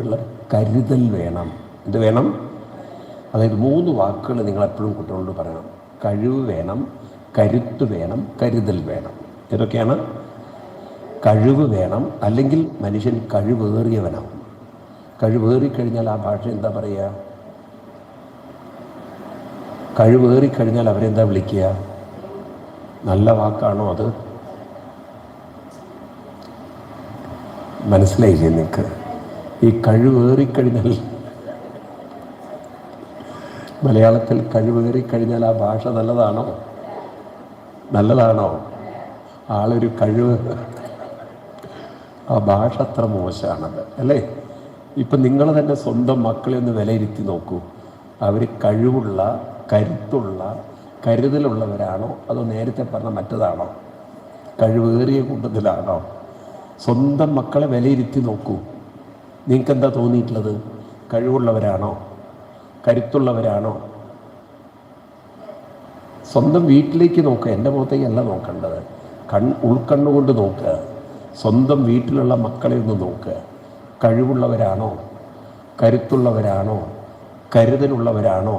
ഉള്ള കരുതൽ വേണം. എന്ത് വേണം? അതായത് 3 വാക്കുകൾ നിങ്ങളെപ്പോഴും കുട്ടികളോട് പറയണം. കഴിവ് വേണം, കരുത്ത് വേണം, കരുതൽ വേണം. ഇതൊക്കെയാണ്. കഴിവ് വേണം, അല്ലെങ്കിൽ മനുഷ്യൻ കഴിവേറിയവനാവും. കഴിവേറിക്കഴിഞ്ഞാൽ ആ ഭാഷ എന്താ പറയുക? കഴിവേറിക്കഴിഞ്ഞാൽ അവരെന്താ വിളിക്കുക? നല്ല വാക്കാണോ അത്? മനസ്സിലായില്ലേ നിങ്ങൾക്ക്? ഈ കഴിവേറിക്കഴിഞ്ഞാൽ, മലയാളത്തിൽ കഴിവേറിക്കഴിഞ്ഞാൽ ആ ഭാഷ നല്ലതാണോ? നല്ലതാണോ? ആളൊരു കഴിവ്, ആ ഭാഷ അത്ര മോശമാണത് അല്ലേ? ഇപ്പം നിങ്ങൾ തന്നെ സ്വന്തം മക്കളെ ഒന്ന് വിലയിരുത്തി നോക്കൂ. അവർ കഴിവുള്ള, കരുത്തുള്ള, കരുതലുള്ളവരാണോ അതോ നേരത്തെ പറഞ്ഞ മറ്റതാണോ? കഴിവേറിയ കൂട്ടത്തിലാണോ? സ്വന്തം മക്കളെ വിലയിരുത്തി നോക്കൂ. നിങ്ങൾക്ക് എന്താ തോന്നിയിട്ടുള്ളത്? കഴിവുള്ളവരാണോ? കരുത്തുള്ളവരാണോ? സ്വന്തം വീട്ടിലേക്ക് നോക്കുക, എൻ്റെ മുഖത്തേക്കല്ല നോക്കേണ്ടത്. ഉൾക്കണ്ണുകൊണ്ട് നോക്കുക. സ്വന്തം വീട്ടിലുള്ള മക്കളെ ഒന്ന് നോക്കുക. കഴിവുള്ളവരാണോ? കരുത്തുള്ളവരാണോ? കരുതലുള്ളവരാണോ?